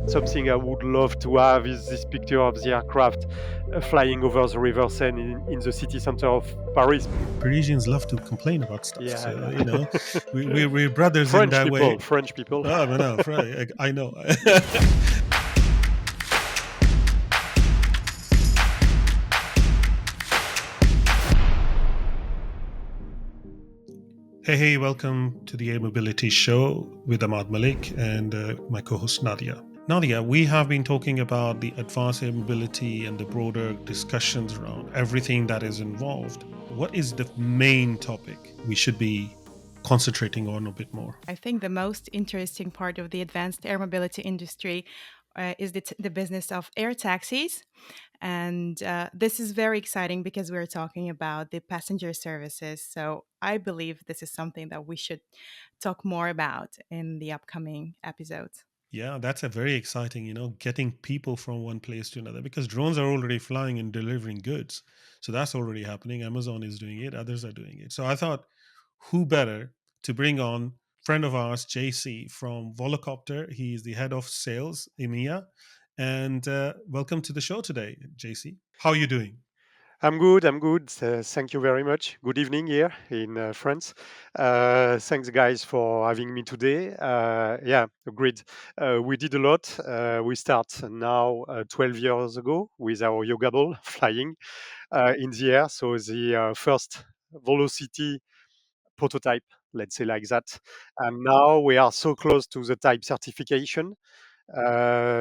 Something I would love to have is this picture of the aircraft flying over the River Seine in the city center of Paris. Parisians love to complain about stuff. Yeah, So, yeah. we're brothers in that way. French people. Oh, but no, I know. Hey, welcome to the Air Mobility Show with Amad Malik and my co host Nadia. Nadia, we have been talking about the advanced air mobility and the broader discussions around everything that is involved. What is the main topic we should be concentrating on a bit more? I think the most interesting part of the advanced air mobility industry is the business of air taxis. And this is very exciting because we're talking about the passenger services. So I believe this is something that we should talk more about in the upcoming episodes. Yeah, that's a very exciting, getting people from one place to another because drones are already flying and delivering goods. So that's already happening. Amazon is doing it, others are doing it. So I thought, who better to bring on friend of ours, JC from Volocopter. He's the head of sales, EMEA. And welcome to the show today, JC. How are you doing? I'm good. I'm good. Thank you very much. Good evening here in France. Thanks, guys, for having me today. Yeah, agreed. We did a lot. We start now 12 years ago with our yoga ball flying in the air. So the first Velocity prototype, let's say like that. And now we are so close to the type certification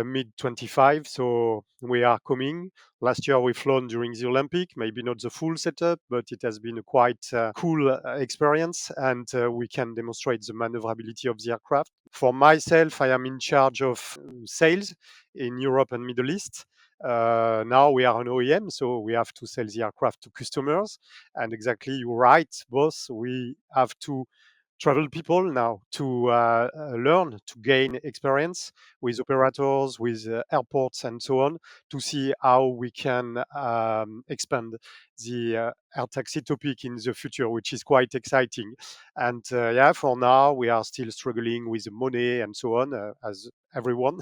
mid 25. So we are coming. Last year we flown during the Olympic, maybe not the full setup, but it has been a quite cool experience, and we can demonstrate the maneuverability of the aircraft. For myself, I am in charge of sales in Europe and Middle East. Now we are an OEM, so we have to sell the aircraft to customers. And exactly, you're right, boss. We have to travel people now to learn to gain experience with operators, with airports, and so on, to see how we can expand the air taxi topic in the future, which is quite exciting. And yeah, for now, we are still struggling with the money and so on, as everyone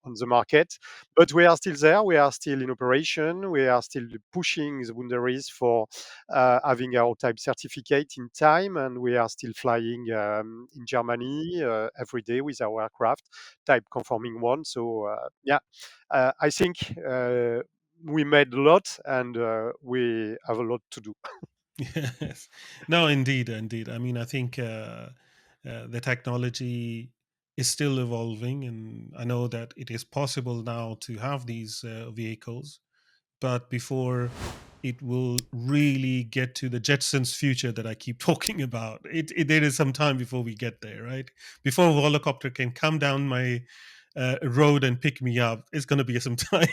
on the market. But we are still there. We are still in operation. We are still pushing the boundaries for having our type certificate in time, and we are still flying in Germany every day with our aircraft, type conforming one. So yeah, I think we made a lot, and we have a lot to do. Yes. No, indeed. I mean, I think the technology is still evolving, and I know that it is possible now to have these vehicles, but before it will really get to the Jetsons future that I keep talking about, there is some time before we get there, right? Before Volocopter can come down my road and pick me up, it's going to be some time.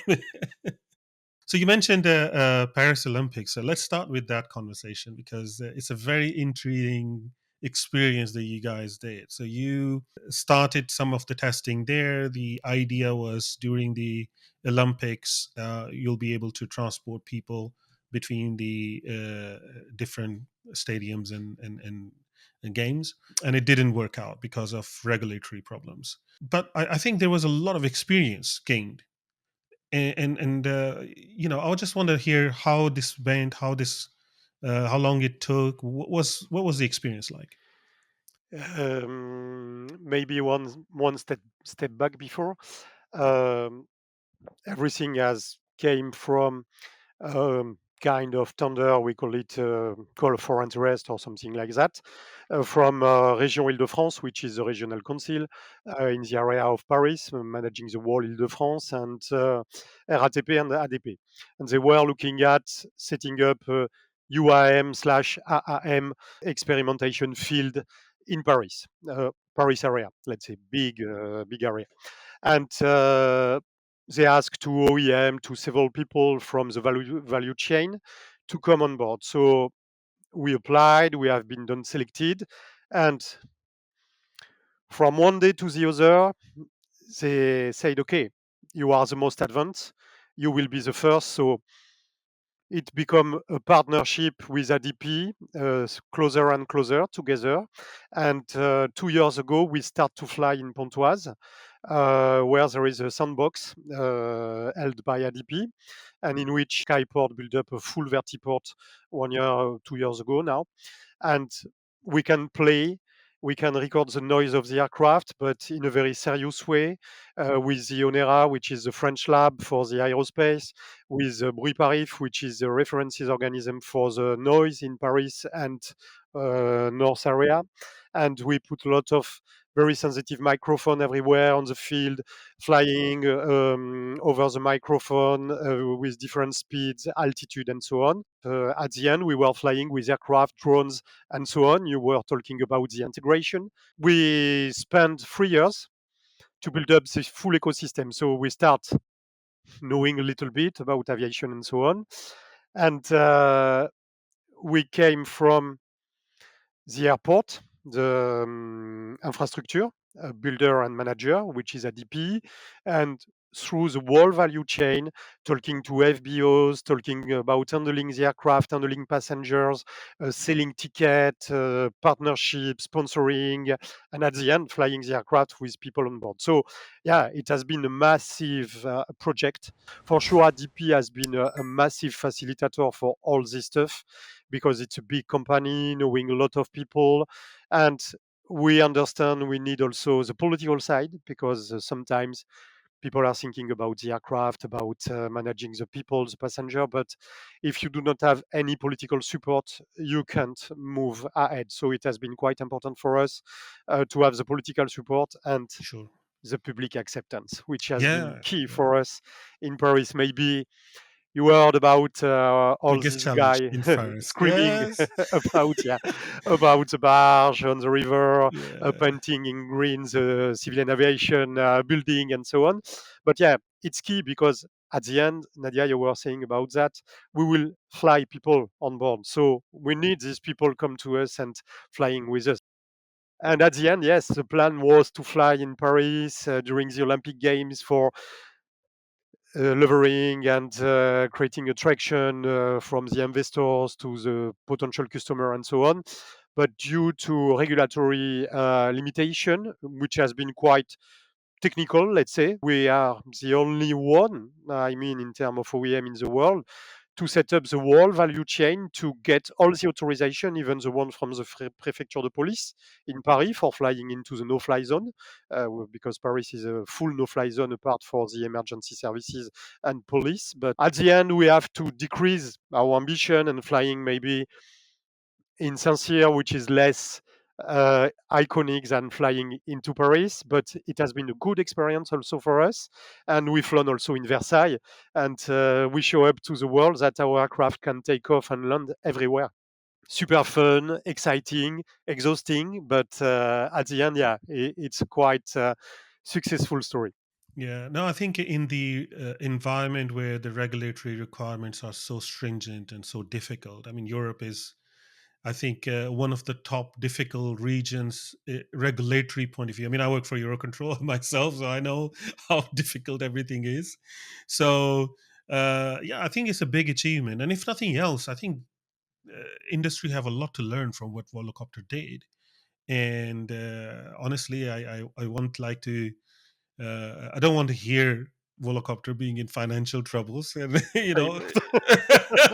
So you mentioned Paris Olympics. So let's start with that conversation because it's a very intriguing experience that you guys did. So you started some of the testing there. The idea was during the Olympics, you'll be able to transport people between the different stadiums and games. And it didn't work out because of regulatory problems. But I think there was a lot of experience gained and I just want to hear how this went, how long it took. What was the experience like? Maybe one step back before. Um, Everything has came from kind of tender, we call it call for interest or something like that, from Région Île-de-France, which is the regional council in the area of Paris, managing the whole Île-de-France, and RATP and ADP. And they were looking at setting up a UAM/AAM experimentation field in Paris, Paris area, let's say big area. And they asked to OEM, to several people from the value chain to come on board. So we applied, we have been done selected, and from one day to the other, they said, okay, you are the most advanced, you will be the first. So it become a partnership with ADP, closer and closer together. And 2 years ago, we start to fly in Pontoise where there is a sandbox held by ADP, and in which Skyport built up a full vertiport 1 year, 2 years ago now. And we can play, we can record the noise of the aircraft, but in a very serious way, with the ONERA, which is the French lab for the aerospace, with Bruit Paris, which is the references organism for the noise in Paris and North area. And we put a lot of very sensitive microphone everywhere on the field, flying over the microphone with different speeds, altitude, and so on. At the end, we were flying with aircraft, drones, and so on. You were talking about the integration. We spent 3 years to build up this full ecosystem. So we start knowing a little bit about aviation and so on. And we came from the airport, the infrastructure builder and manager, which is ADP, and through the whole value chain, talking to FBOs, talking about handling the aircraft, handling passengers, selling ticket, partnership, sponsoring, and at the end, flying the aircraft with people on board. So, yeah, it has been a massive project. For sure, ADP has been a massive facilitator for all this stuff because it's a big company, knowing a lot of people. And we understand we need also the political side because sometimes people are thinking about the aircraft, about managing the people, the passenger. But if you do not have any political support, you can't move ahead. So it has been quite important for us to have the political support and Sure. the public acceptance, which has been Yeah. key Yeah. for us in Paris. Maybe you heard about all Biggest this challenge guy in Paris. screaming Yes. about about the barge on the river, Yeah. painting in green the civilian aviation building and so on. But yeah, it's key because at the end, Nadia, you were saying about that, we will fly people on board. So we need these people come to us and flying with us. And at the end, yes, the plan was to fly in Paris during the Olympic Games for levering and creating attraction from the investors to the potential customer and so on. But due to regulatory limitation, which has been quite technical, let's say, we are the only one, I mean, in terms of OEM in the world, to set up the whole value chain to get all the authorization, even the one from the prefecture de police in Paris for flying into the no-fly zone, because Paris is a full no-fly zone apart for the emergency services and police. But at the end, we have to decrease our ambition and flying maybe in Saint-Cyr, which is less iconic than flying into Paris, but it has been a good experience also for us. And we've flown also in Versailles, and we show up to the world that our aircraft can take off and land everywhere. Super fun, exciting, exhausting, but at the end, yeah, it's a quite successful story. Yeah. No, I think in the environment where the regulatory requirements are so stringent and so difficult, I mean, Europe is, I think, one of the top difficult regions, regulatory point of view. I mean, I work for Eurocontrol myself, so I know how difficult everything is. So, yeah, I think it's a big achievement. And if nothing else, I think industry have a lot to learn from what Volocopter did. And honestly, I want like to I don't want to hear Volocopter being in financial troubles, and I know.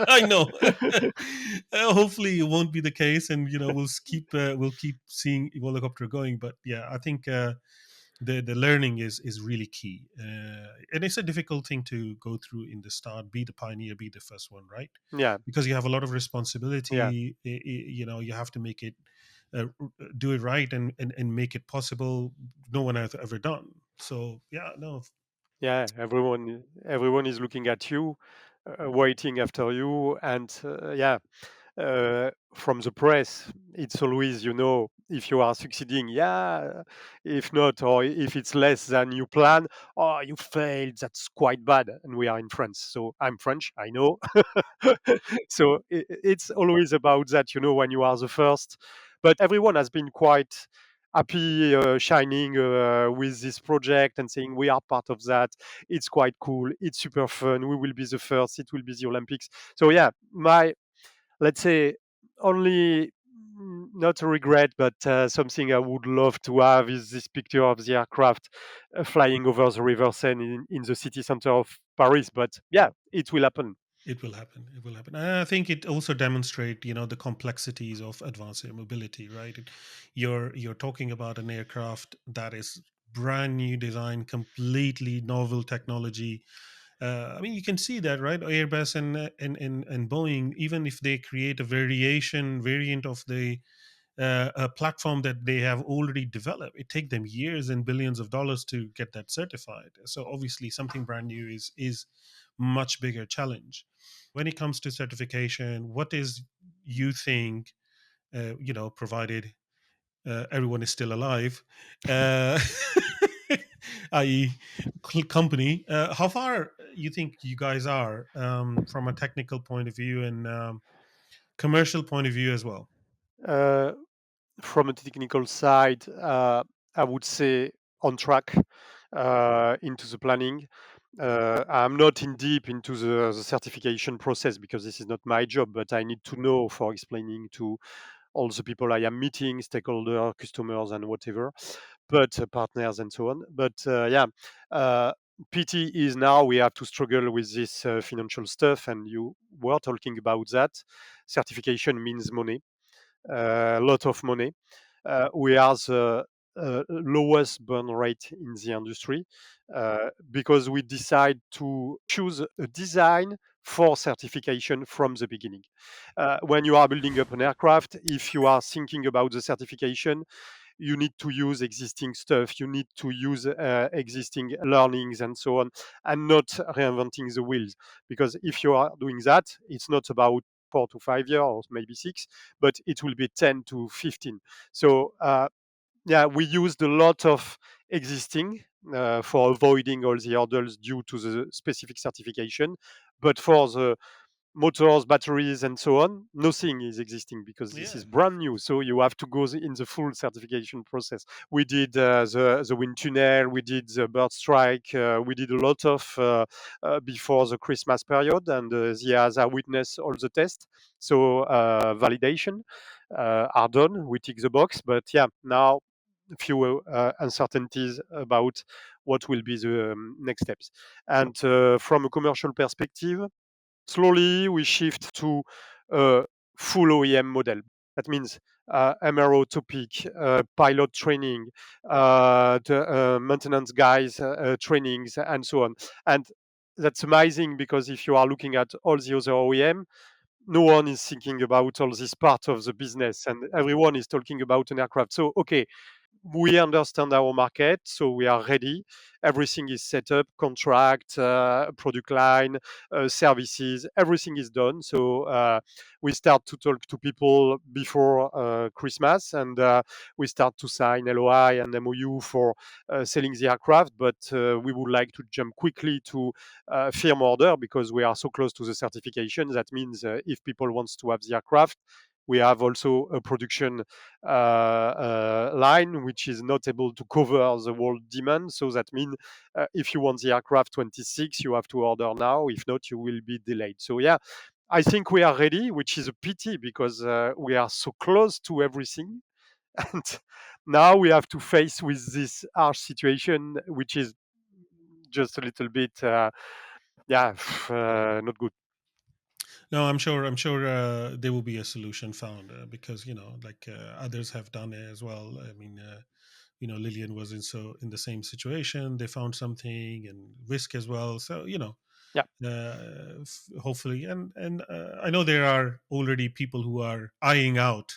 I know. Hopefully, it won't be the case, and we'll keep seeing Volocopter going. But yeah, I think the learning is really key, and it's a difficult thing to go through in the start. Be the pioneer, be the first one, right? Yeah, Because you have a lot of yeah. responsibility. You have to make it do it right and make it possible. No one has ever done. So yeah, no, Yeah, everyone is looking at you, waiting after you, and yeah, from the press, it's always, if you are succeeding, yeah, if not, or if it's less than you plan, oh, you failed, that's quite bad. And we are in France, so I'm French, I know. So it's always about that, when you are the first. But everyone has been quite happy, shining with this project and saying we are part of that. It's quite cool. It's super fun. We will be the first. It will be the Olympics. So yeah, my, let's say, only not a regret, but something I would love to have is this picture of the aircraft flying over the River Seine in the city center of Paris. But yeah, it will happen. It will happen. It will happen. And I think it also demonstrate, the complexities of advanced air mobility, right? You're talking about an aircraft that is brand new design, completely novel technology. I mean, you can see that, right? Airbus and Boeing, even if they create a variant of the a platform that they have already developed, it take them years and billions of dollars to get that certified. So obviously, something brand new is much bigger challenge. When it comes to certification, what is you think, provided everyone is still alive, uh, i.e., company, how far you think you guys are from a technical point of view and commercial point of view as well? Uh, from a technical side, I would say on track into the planning. I'm not in deep into the certification process because this is not my job, but I need to know for explaining to all the people I am meeting, stakeholder, customers, and whatever, but partners and so on. But yeah, uh, PT is now we have to struggle with this financial stuff, and you were talking about that. Certification means money, a lot of money. We are the lowest burn rate in the industry because we decide to choose a design for certification from the beginning. When you are building up an aircraft, if you are thinking about the certification, you need to use existing stuff, you need to use existing learnings and so on, and not reinventing the wheels. Because if you are doing that, it's not about 4 to 5 years or maybe six, but it will be 10 to 15. So yeah, we used a lot of existing for avoiding all the hurdles due to the specific certification. But for the motors, batteries, and so on, nothing is existing because this Yeah. is brand new. So you have to go in the full certification process. We did the wind tunnel, we did the bird strike, we did a lot of before the Christmas period, and the EASA witness all the tests. So validation are done. We tick the box, but yeah, now few uncertainties about what will be the next steps. And from a commercial perspective, slowly we shift to a full OEM model. That means MRO topic, pilot training, the maintenance guys trainings, and so on. And that's amazing because if you are looking at all the other OEM, no one is thinking about all this part of the business, and everyone is talking about an aircraft. So, okay, we understand our market, so we are ready. Everything is set up, contract, product line, services, everything is done. So we start to talk to people before Christmas, and we start to sign LOI and MOU for selling the aircraft. But we would like to jump quickly to firm order because we are so close to the certification. That means if people wants to have the aircraft, we have also a production line which is not able to cover the world demand. So that means if you want the aircraft 26, you have to order now. If not, you will be delayed. So yeah, I think we are ready, which is a pity because we are so close to everything. And now we have to face with this harsh situation, which is just a little bit, yeah, not good. No, I'm sure. I'm sure there will be a solution found because like others have done it as well. I mean, Lillian was in the same situation. They found something and risk as well. So Yeah, hopefully, and I know there are already people who are eyeing out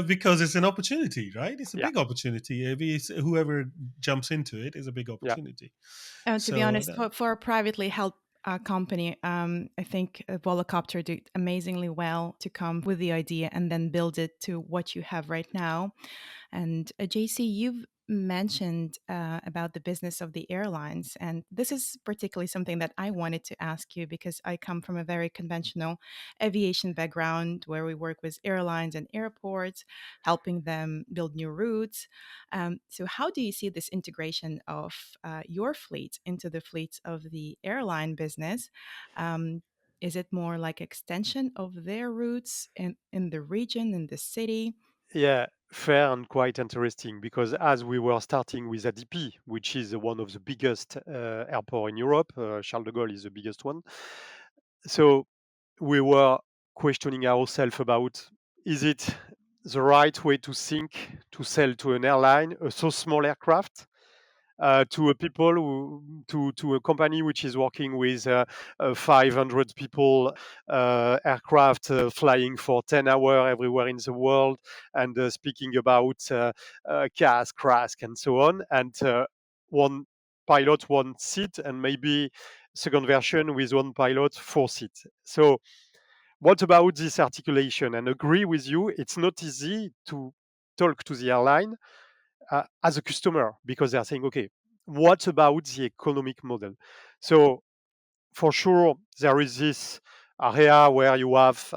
because it's an opportunity, right? It's a yeah, big opportunity. Whoever jumps into it is a big yeah, opportunity. To be So honest, for a privately held company, I think Volocopter did amazingly well to come with the idea and then build it to what you have right now. And JC, you've mentioned about the business of the airlines. And this is particularly something that I wanted to ask you because I come from a very conventional aviation background where we work with airlines and airports, helping them build new routes. So, how do you see this integration of your fleet into the fleets of the airline business? Um, Is it more like extension of their roots in the region, in the city? Yeah, fair and quite interesting because as we were starting with ADP, which is one of the biggest airport in Europe, Charles de Gaulle is the biggest one. So we were questioning ourselves about, is it the right way to think to sell to an airline a so small aircraft, to a people to a company which is working with 500 people, aircraft flying for 10 hours everywhere in the world, and speaking about CAS, CRASK, and so on, and one pilot, one seat, and maybe second version with one pilot, four seats. So what about this articulation? And agree with you, it's not easy to talk to the airline as a customer because they are saying, okay, what about the economic model? So for sure, there is this area where you have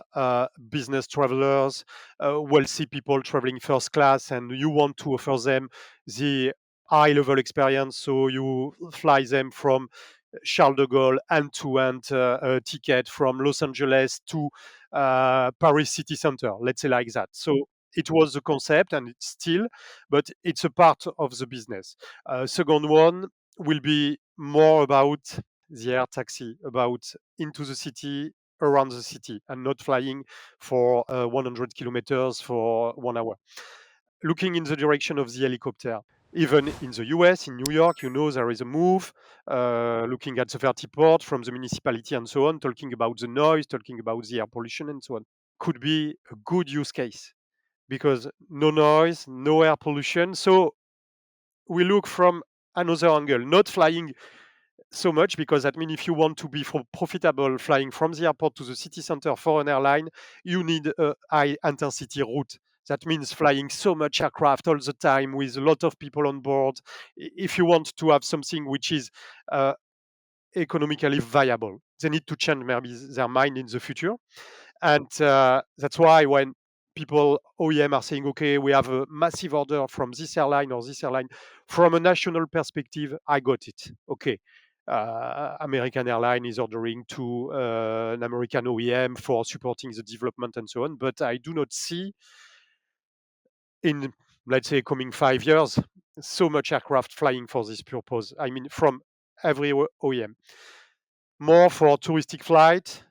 business travelers, wealthy people traveling first class, and you want to offer them the high level experience. So you fly them from Charles de Gaulle end-to-end ticket from Los Angeles to Paris city center, let's say like that. So it was the concept and it's still, but it's a part of the business. Second one will be more about the air taxi, about into the city, around the city, and not flying for 100 kilometers for 1 hour. Looking in the direction of the helicopter, even in the US, in New York, there is a move looking at the vertiport from the municipality and so on, talking about the noise, talking about the air pollution and so on. Could be a good use case because no noise, no air pollution. So we look from another angle, not flying so much because that means if you want to be profitable flying from the airport to the city center for an airline, you need a high intensity route. That means flying so much aircraft all the time with a lot of people on board. If you want to have something which is uh, economically viable, they need to change maybe their mind in the future. And that's why when people, OEM, are saying, okay, we have a massive order from this airline or this airline, from a national perspective, I got it. Okay. American airline is ordering to an American OEM for supporting the development and so on. But I do not see in, let's say, coming 5 years, so much aircraft flying for this purpose. I mean, from every OEM more for touristic flight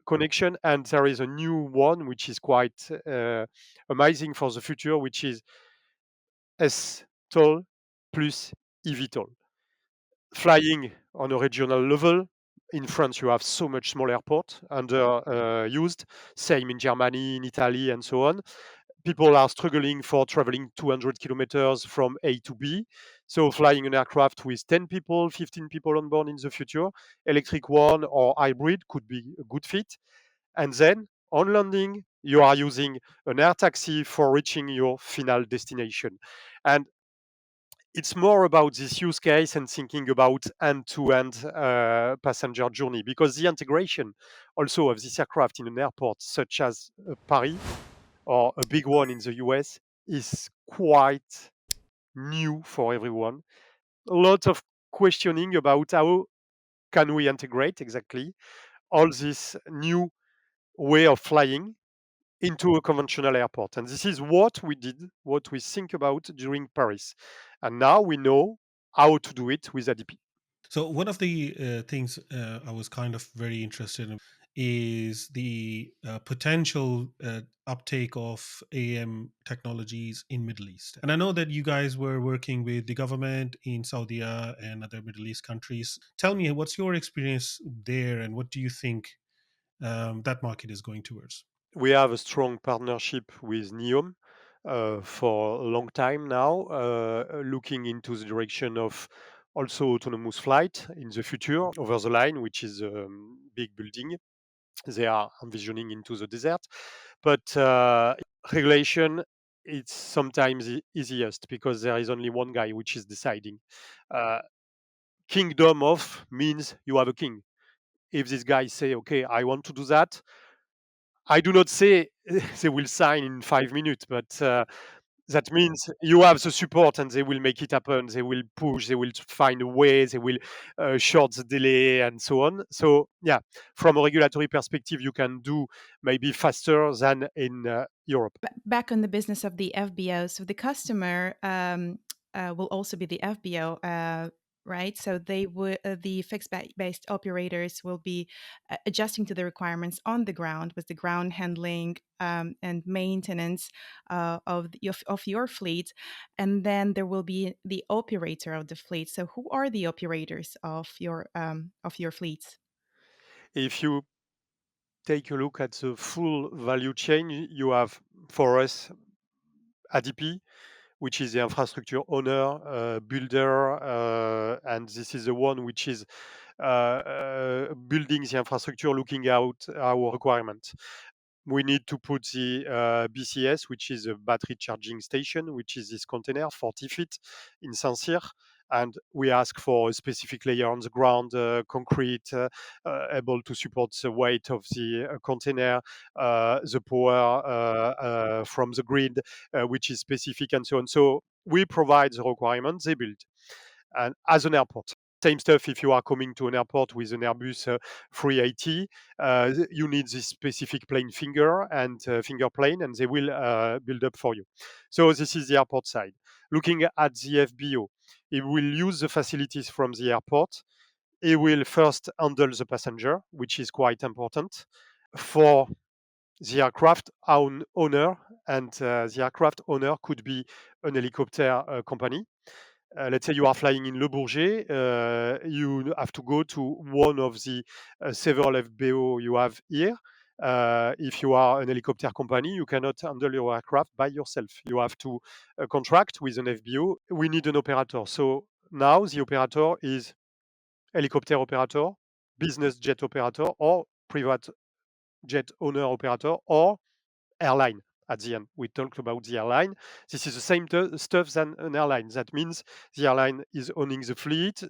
connection, and there is a new one which is quite amazing for the future, which is STOL plus eVTOL. Flying on a regional level. In France, you have so much small airport under used. Same in Germany, in Italy, and so on. People are struggling for traveling 200 kilometers from A to B. So flying an aircraft with 10 people, 15 people on board in the future, electric one or hybrid could be a good fit. And then on landing, you are using an air taxi for reaching your final destination. And it's more about this use case and thinking about end-to-end passenger journey because the integration also of this aircraft in an airport such as Paris or a big one in the US is quite new for everyone. A lot of questioning about how can we integrate exactly all this new way of flying into a conventional airport. And this is what we did, what we think about during Paris. And now we know how to do it with ADP. So one of the things I was kind of very interested in is the potential uptake of AM technologies in Middle East. And I know that you guys were working with the government in Saudi and other Middle East countries. Tell me, what's your experience there, and what do you think that market is going towards? We have a strong partnership with NEOM for a long time now, looking into the direction of also autonomous flight in the future over the line, which is a big building. They are envisioning into the desert. But regulation, it's sometimes easiest because there is only one guy which is deciding. Uh, Kingdom of means you have a king. If this guy say, okay, I want to do that, I do not say they will sign in 5 minutes, but That means you have the support and they will make it happen. They will push, they will find a way, they will short the delay and so on. So, yeah, from a regulatory perspective, you can do maybe faster than in Europe. Back on the business of the FBO, so the customer will also be the FBO, right? So they would the fixed-based operators will be adjusting to the requirements on the ground with the ground handling and maintenance of your fleet, and then there will be the operator of the fleet. So who are the operators of your fleets? If you take a look at the full value chain, you have for us ADP, which is the infrastructure owner, builder, and this is the one which is building the infrastructure, looking out our requirements. We need to put the BCS, which is a battery charging station, which is this container, 40 feet in Saint-Cyr. And we ask for a specific layer on the ground, concrete, able to support the weight of the container, the power from the grid, which is specific, and so on. So we provide the requirements, they build. And as an airport, same stuff if you are coming to an airport with an Airbus 380, you need this specific plane finger and finger plane, and they will build up for you. So this is the airport side. Looking at the FBO, it will use the facilities from the airport. It will first handle the passenger, which is quite important for the aircraft owner, and the aircraft owner could be an helicopter company. Let's say you are flying in Le Bourget, you have to go to one of the several FBO you have here. If you are an helicopter company, you cannot handle your aircraft by yourself. You have to contract with an FBO. We need an operator. So now the operator is helicopter operator, business jet operator, or private jet owner operator, or airline at the end. We talked about the airline. This is the same stuff than an airline. That means the airline is owning the fleet,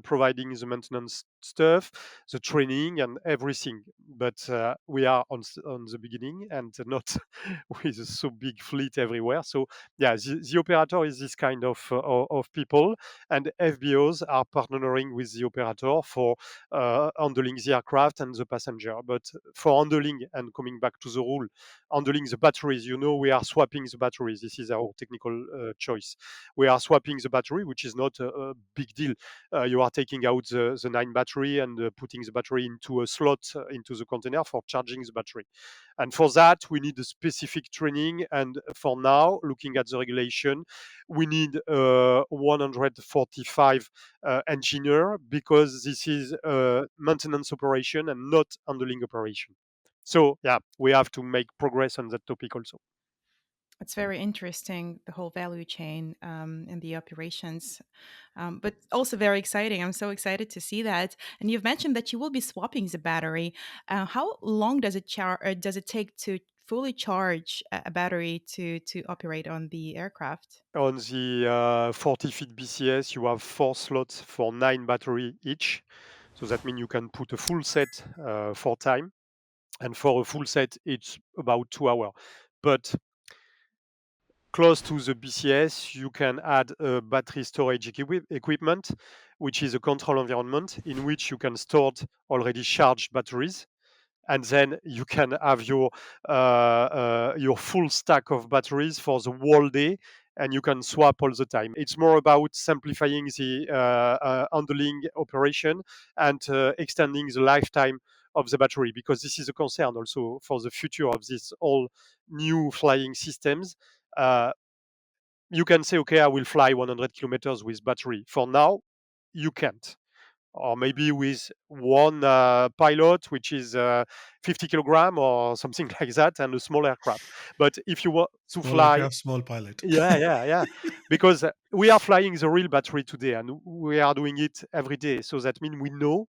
providing the maintenance stuff, the training, and everything. But we are on the beginning and not with a so big fleet everywhere. So yeah, the operator is this kind of people, and FBOs are partnering with the operator for handling the aircraft and the passenger. But for handling and coming back to the rule, handling the batteries. We are swapping the batteries. This is our technical choice. We are swapping the battery, which is not a big deal. You are taking out the 9 battery and putting the battery into a slot into the container for charging the battery. And for that, we need a specific training. And for now, looking at the regulation, we need 145 engineer, because this is maintenance operation and not handling operation. So yeah, we have to make progress on that topic also. It's very interesting, the whole value chain and the operations, but also very exciting. I'm so excited to see that. And you've mentioned that you will be swapping the battery. How long does does it take to fully charge a battery to operate on the aircraft? On the 40 feet BCS, you have 4 slots for 9 battery each. So that means you can put a full set for time. And for a full set, it's about 2 hours. But close to the BCS, you can add a battery storage equipment, which is a control environment in which you can store already charged batteries, and then you can have your full stack of batteries for the whole day, and you can swap all the time. It's more about simplifying the handling operation and extending the lifetime of the battery, because this is a concern also for the future of these all new flying systems. uh, you can say, okay, I will fly 100 kilometers with battery. For now, you can't. Or maybe with one pilot, which is 50 kilogram or something like that, and a small aircraft. But if you want to Small fly, aircraft, small pilot. yeah, yeah, yeah, because we are flying the real battery today, and we are doing it every day. So that means we know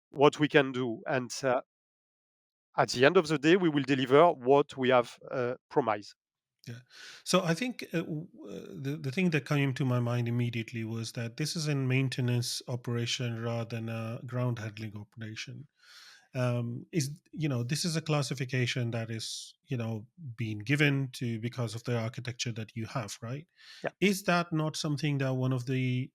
what we can do, and at the end of the day, we will deliver what we have promised. Yeah. So I think the thing that came to my mind immediately was that this is a maintenance operation rather than a ground handling operation. is, this is a classification that is, being given to because of the architecture that you have, right? Yeah. Is that not something that one of the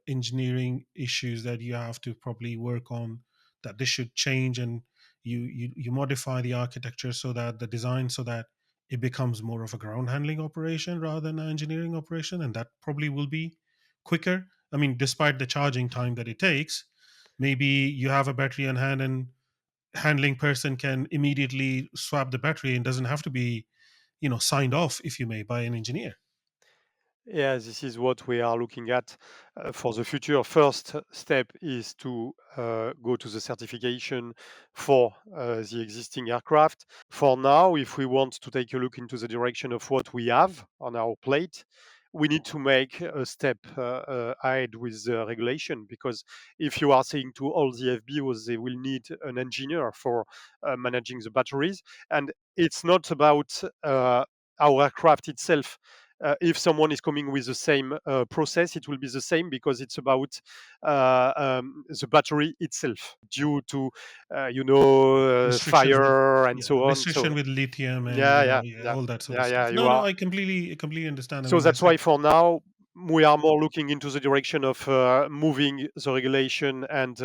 engineering issues that you have to probably work on, that this should change, and you modify the architecture so that the design, so that it becomes more of a ground handling operation rather than an engineering operation, and that probably will be quicker. I mean, despite the charging time that it takes, maybe you have a battery on hand, and handling person can immediately swap the battery and doesn't have to be, signed off, if you may, by an engineer. Yeah, this is what we are looking at for the future. First step is to go to the certification for the existing aircraft. For now, if we want to take a look into the direction of what we have on our plate, we need to make a step ahead with the regulation, because if you are saying to all the FBOs they will need an engineer for managing the batteries, and it's not about our aircraft itself. If someone is coming with the same process, it will be the same, because it's about the battery itself, due to Restrictions with, fire and yeah, so on. restriction So with lithium, and yeah, yeah, yeah, yeah, all that sort of yeah, yeah. stuff. You No, no, are I completely understand. I so mean, that's this is, why for now we are more looking into the direction of moving the regulation and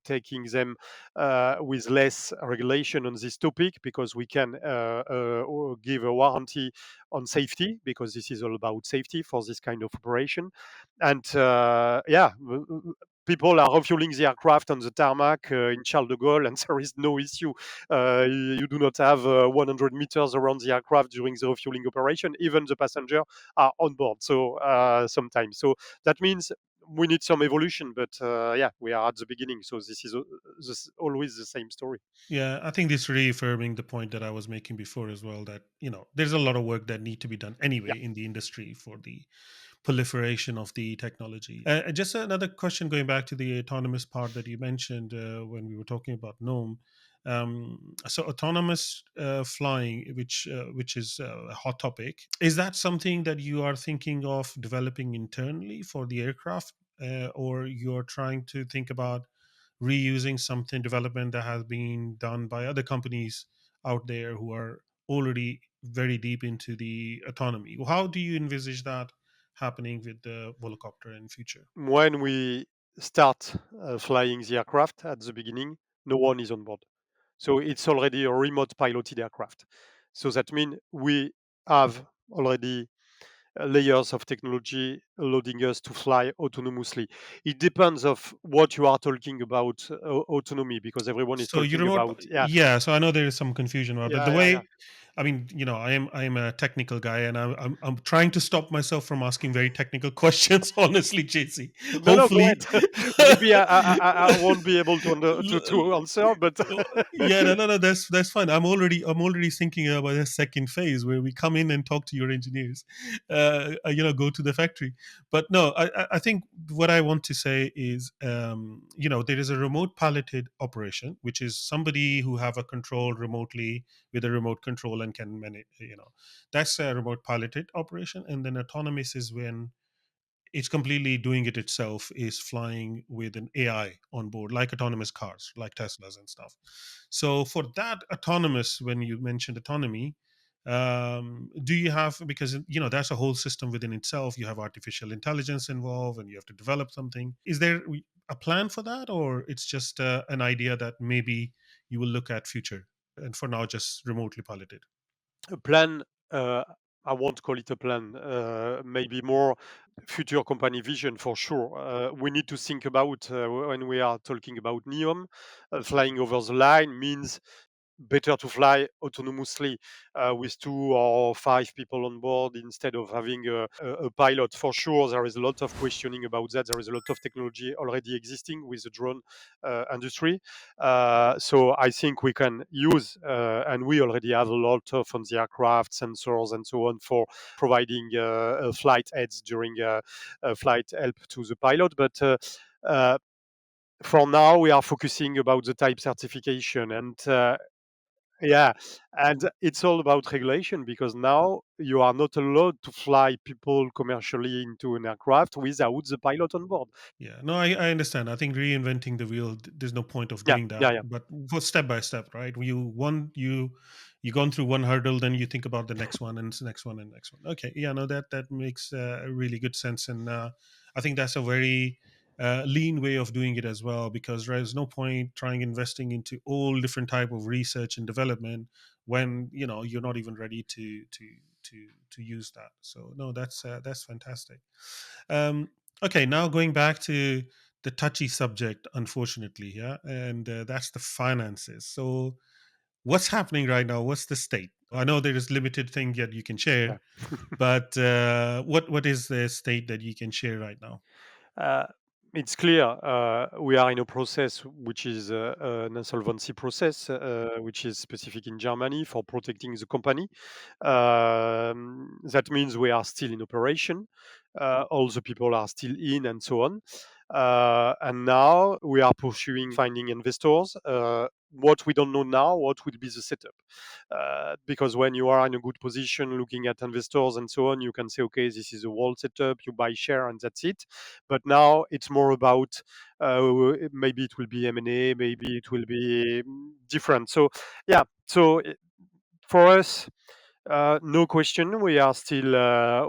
taking them with less regulation on this topic, because we can give a warranty on safety, because this is all about safety for this kind of operation. And people are refueling the aircraft on the tarmac in Charles de Gaulle, and there is no issue. You do not have 100 meters around the aircraft during the refueling operation. Even the passenger are on board. So sometimes, so that means we need some evolution. But yeah, we are at the beginning. So this is always the same story. yeah, I think this reaffirming the point that I was making before as well, that there's a lot of work that need to be done Yeah. anyway in the industry for the proliferation of the technology. Just another question, going back to the autonomous part that you mentioned when we were talking about GNOME. So autonomous flying, which is a hot topic, is that something that you are thinking of developing internally for the aircraft, or you're trying to think about reusing something development that has been done by other companies out there who are already very deep into the autonomy? How do you envisage that happening with the Volocopter in future? When we start flying the aircraft at the beginning, no one is on board. So it's already a remote piloted aircraft. So that means we have already layers of technology allowing us to fly autonomously. It depends of what you are talking about autonomy, because everyone is So you talking remote, about yeah. So I know there is some confusion about that. The yeah, yeah, yeah. way, I mean, I am a technical guy, and I'm trying to stop myself from asking very technical questions. Honestly, JC. No, no, go Hopefully, ahead. Maybe I won't be able to to answer, but yeah, no, no, no. That's fine. I'm already thinking about a second phase where we come in and talk to your engineers, go to the factory. But no, I think what I want to say is, there is a remote piloted operation, which is somebody who have a control remotely with a remote control and can manage. That's a remote piloted operation, and then autonomous is when it's completely doing it itself, is flying with an AI on board, like autonomous cars, like Teslas and stuff. So for that autonomous, when you mentioned autonomy, do you have, because that's a whole system within itself, you have artificial intelligence involved and you have to develop something. Is there a plan for that, or it's just an idea that maybe you will look at future, and for now just remotely piloted? a plan. I won't call it a plan. Maybe more future company vision for sure. We need to think about when we are talking about NEOM, flying over the line means better to fly autonomously with 2 or 5 people on board instead of having a pilot. For sure, there is a lot of questioning about that. There is a lot of technology already existing with the drone industry. So I think we can use, and we already have a lot of on the aircraft sensors and so on for providing flight aids during flight help to the pilot. But uh, for now, we are focusing about the type certification, and Yeah, and it's all about regulation because now you are not allowed to fly people commercially into an aircraft without the pilot on board. Yeah, no, I understand. I think reinventing the wheel, there's no point of Yeah, doing that. yeah, yeah. But for step by step, right? You gone through one hurdle, then you think about the next one and the next one and next one. Okay, yeah, no, that makes really good sense, and I think that's a very lean way of doing it as well, because there's no point trying investing into all different type of research and development when you're not even ready to use that. So no, that's fantastic. Um, Okay, now going back to the touchy subject, unfortunately, yeah, and that's the finances. So, what's happening right now? What's the state? I know there is limited thing yet you can share, Yeah. but what is the state that you can share right now? Uh, it's clear we are in a process which is an insolvency process, which is specific in Germany for protecting the company. That means we are still in operation. All the people are still in, and so on. And now we are pursuing finding investors. What we don't know now, what will be the setup? Because when you are in a good position, looking at investors and so on, you can say, okay, this is a whole setup. You buy share, and that's it. But now it's more about maybe it will be M&A, maybe it will be different. So yeah, so for us, no question, we are still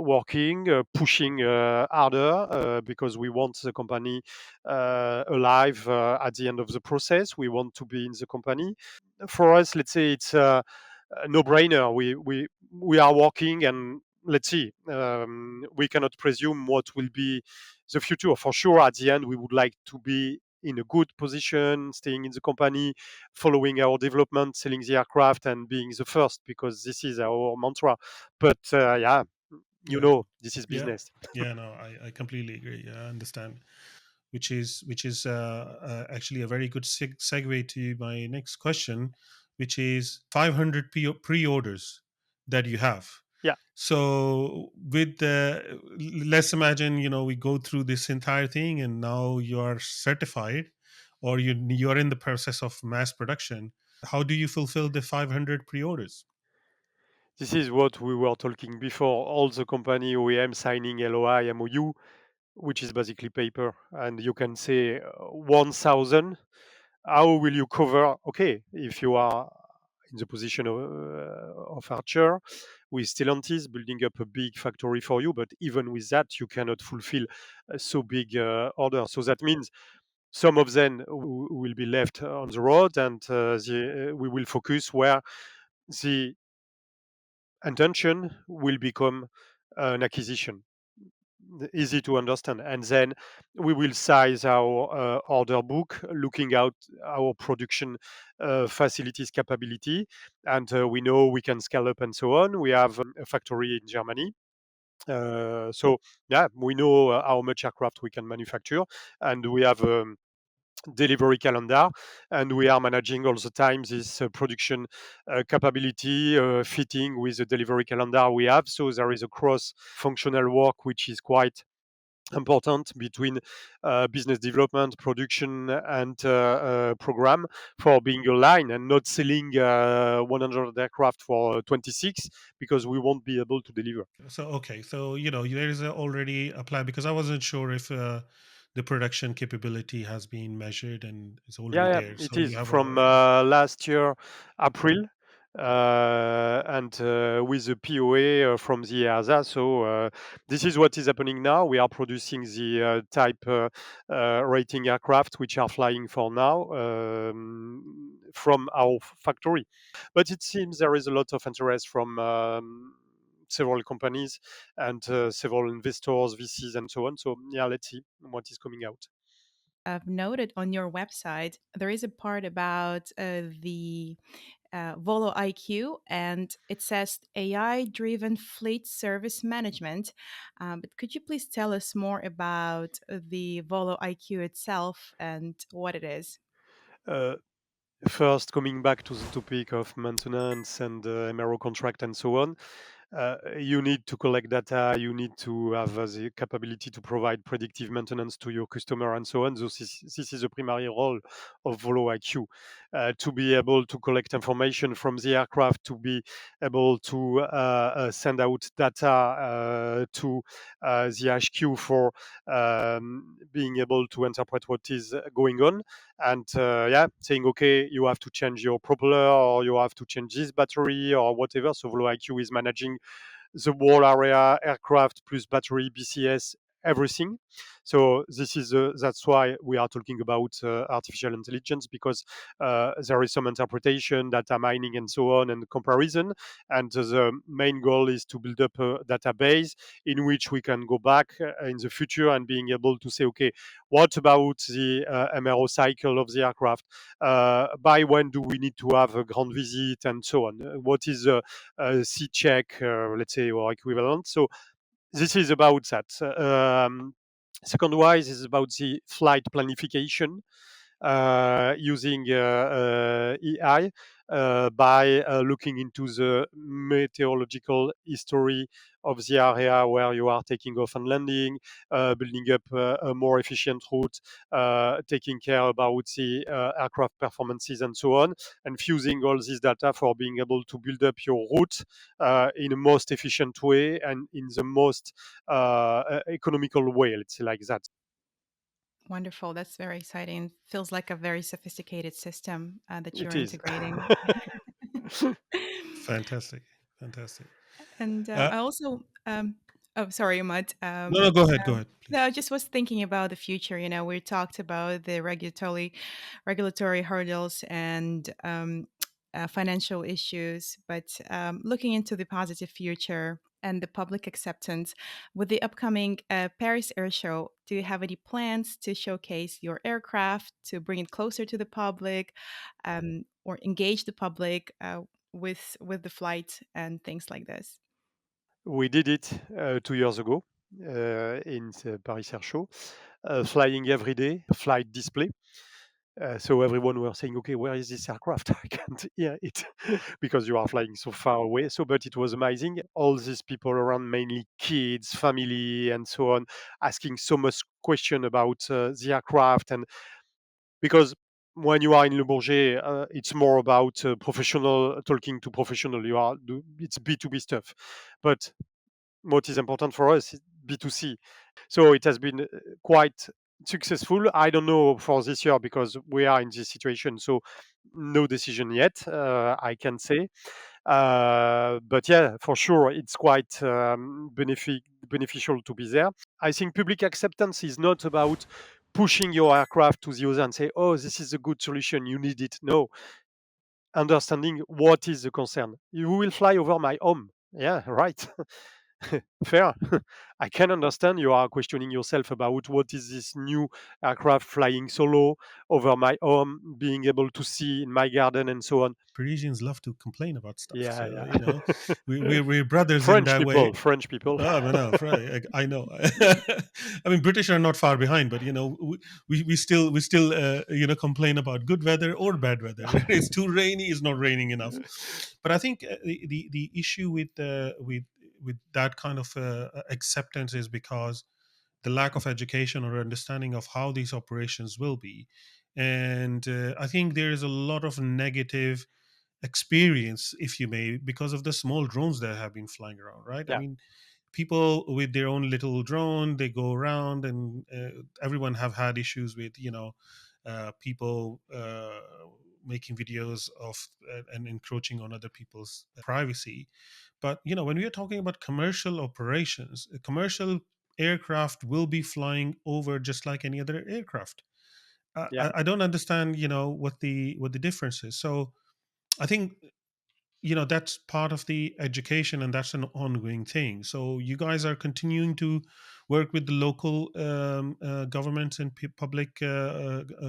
working, pushing harder because we want the company alive at the end of the process. We want to be in the company. For us, let's say it's a no-brainer. We are working, and let's see. We cannot presume what will be the future. For sure, at the end, we would like to be in a good position, staying in the company, following our development, selling the aircraft, and being the first because this is our mantra. But yeah, Yeah, this is yeah, business. yeah. No, I completely agree. Yeah, I understand. Which is actually a very good segue to my next question, which is 500 pre-orders that you have. Yeah. So with the let's imagine we go through this entire thing and now you are certified, or you're in the process of mass production. How do you fulfill the 500 pre-orders? This is what we were talking before. All the company OEM signing LOI, MOU, which is basically paper, and you can say 1,000. How will you cover? Okay, if you are in the position of Archer with Stellantis building up a big factory for you, but even with that, you cannot fulfill so big order. So that means some of them will be left on the road, and we will focus where the intention will become an acquisition, easy to understand. And then we will size our order book, looking out our production facilities capability. And we know we can scale up and so on. We have a factory in Germany. So yeah, we know how much aircraft we can manufacture, and we have delivery calendar, and we are managing all the time this production capability fitting with the delivery calendar we have. So there is a cross functional work which is quite important between business development, production, and program for being aligned and not selling 100 aircraft for 26 because we won't be able to deliver. So okay, so there is already a plan, because I wasn't sure if the production capability has been measured and it's already Yeah, yeah, there. it So you is have from a last year, April, and with the POA from the EASA. So this is what is happening now. We are producing the type rating aircraft which are flying for now from our factory. But it seems there is a lot of interest from several companies and several investors, VCs, and so on. So yeah, let's see what is coming out. I've noted on your website there is a part about the Volo IQ, and it says AI driven fleet service management. But could you please tell us more about the Volo IQ itself and what it is? Uh, First, coming back to the topic of maintenance and MRO contract and so on, you need to collect data, you need to have the capability to provide predictive maintenance to your customer and so on. So this is the primary role of Volo IQ, to be able to collect information from the aircraft, to be able to send out data to the HQ for being able to interpret what is going on, and yeah, saying, okay, you have to change your propeller, or you have to change this battery or whatever. So Volo IQ is managing the whole area, aircraft plus battery, BCS, everything. So this is that's why we are talking about artificial intelligence, because there is some interpretation, data mining, and so on, and comparison. And the main goal is to build up a database in which we can go back in the future and being able to say, okay, what about the MRO cycle of the aircraft? By when do we need to have a ground visit, and so on? What is the C check, let's say, or equivalent? So this is about that. Second wise is about the flight planification using AI, by looking into the meteorological history of the area where you are taking off and landing, building up a more efficient route, taking care about the aircraft performances and so on, and fusing all this data for being able to build up your route in the most efficient way and in the most economical way, let's say like that. Wonderful. That's very exciting. Feels like a very sophisticated system that It you're is. integrating. Fantastic, fantastic. And Uh, I also, oh, sorry, Ahmad. no, no, go ahead, No, please. I just was thinking about the future. You know, we talked about the regulatory hurdles and financial issues, but looking into the positive future and the public acceptance with the upcoming Paris Air Show, do you have any plans to showcase your aircraft to bring it closer to the public, or engage the public with the flight and things like this? We did it 2 years ago in the Paris Air Show, flying every day, flight display. So everyone were saying, "Okay, where is this aircraft? I can't hear it because you are flying so far away." So, but it was amazing. All these people around, mainly kids, family, and so on, asking so much question about the aircraft, and because when you are in Le Bourget, it's more about professional talking to professional. It's B2B stuff, but what is important for us is B2C. So it has been quite successful. I don't know for this year because we are in this situation, so no decision yet, I can say. But yeah, for sure, it's quite beneficial to be there. I think public acceptance is not about pushing your aircraft to the user and say, "Oh, this is a good solution. You need it." No, understanding what is the concern. You will fly over my home. Yeah, right. Fair. I can understand you are questioning yourself about what is this new aircraft flying solo over my home, being able to see in my garden and so on. Parisians love to complain about stuff, Yeah, so yeah. we're brothers in French that people, way. French people. Oh, no, right. I know. I mean, British are not far behind, but we still complain about good weather or bad weather. It's too rainy, it's not raining enough. But I think the issue with that kind of acceptance is because the lack of education or understanding of how these operations will be, and I think there is a lot of negative experience, if you may, because of the small drones that have been flying around, right? I Yeah. mean, people with their own little drone, they go around, and everyone have had issues with people making videos of and encroaching on other people's privacy. But when we are talking about commercial operations, a commercial aircraft will be flying over just like any other aircraft. Yeah. I don't understand what the difference is. So I think that's part of the education, and that's an ongoing thing. So you guys are continuing to work with the local governments and public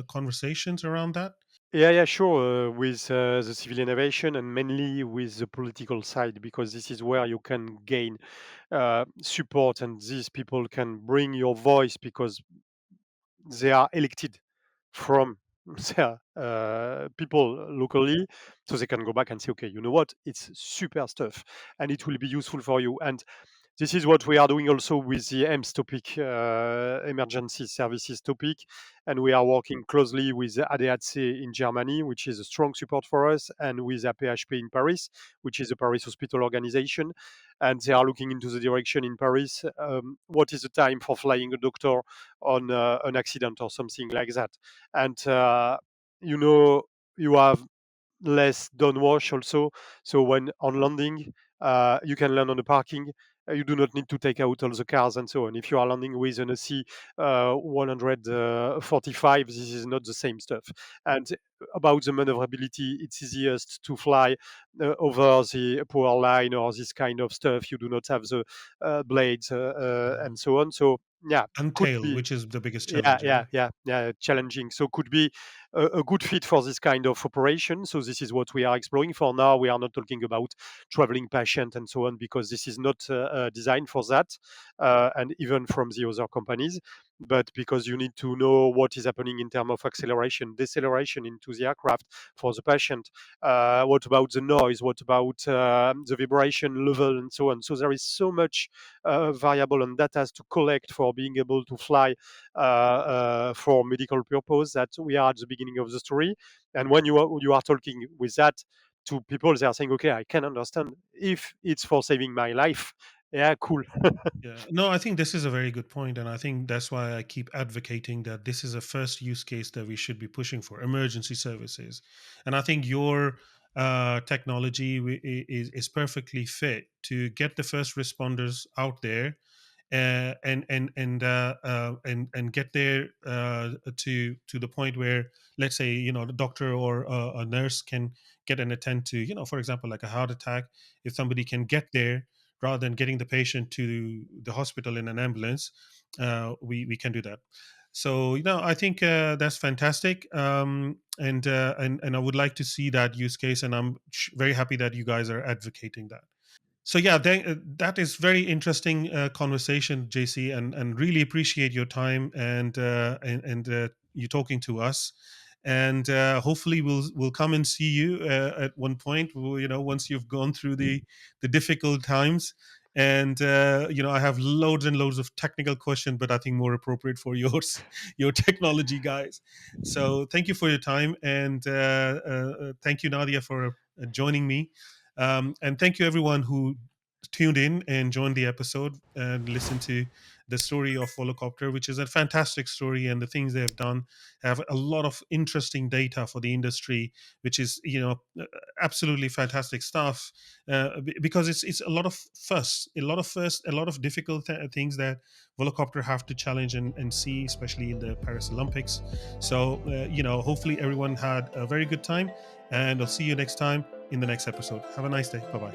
conversations around that. Yeah, yeah, sure. With the civil innovation and mainly with the political side, because this is where you can gain support, and these people can bring your voice because they are elected from their people locally, so they can go back and say, okay, you know what, it's super stuff, and it will be useful for you. And this is what we are doing also with the EMS topic, emergency services topic, and we are working closely with ADAC in Germany, which is a strong support for us, and with APHP in Paris, which is a Paris hospital organization, and they are looking into the direction in Paris. What is the time for flying a doctor on an accident or something like that? And you know, you have less downwash also. So when on landing, you can land on the parking. You do not need to take out all the cars and so on. If you are landing with an AC 145, this is not the same stuff. And about the maneuverability, it's easiest to fly over the power line or this kind of stuff. You do not have the blades Yeah. and so on. So yeah, And could tail, be which is the biggest yeah, challenge, yeah, right? yeah, challenging. So could be a good fit for this kind of operation. So this is what we are exploring. For now, we are not talking about traveling patient and so on because this is not designed for that, and even from the other companies. But because you need to know what is happening in terms of acceleration, deceleration into the aircraft for the patient. What about the noise? What about the vibration level and so on? So there is so much variable and data to collect for being able to fly for medical purpose that we are at the beginning of the story. And when you are talking with that to people, they are saying, okay, I can understand if it's for saving my life. Yeah, cool. Yeah, no, I think this is a very good point, and I think that's why I keep advocating that this is a first use case that we should be pushing for emergency services. And I think your technology is perfectly fit to get the first responders out there, and get there to the point where, let's say, the doctor or a nurse can get and attend to, for example, like a heart attack. If somebody can get there rather than getting the patient to the hospital in an ambulance, we can do that. So, I think that's fantastic, and I would like to see that use case, and I'm very happy that you guys are advocating that. So yeah, that is very interesting conversation, JC, and really appreciate your time and you talking to us. And hopefully we'll come and see you at one point. Once you've gone through the difficult times. And I have loads and loads of technical questions, but I think more appropriate for yours, your technology guys. So thank you for your time, and thank you, Nadia, for joining me. And thank you, everyone who tuned in and joined the episode and listened to the story of Volocopter, which is a fantastic story. And the things they have done have a lot of interesting data for the industry, which is, absolutely fantastic stuff. Because it's a lot of a lot of difficult things that Volocopter have to challenge and see, especially in the Paris Olympics. So, hopefully everyone had a very good time, and I'll see you next time in the next episode. Have a nice day. Bye bye.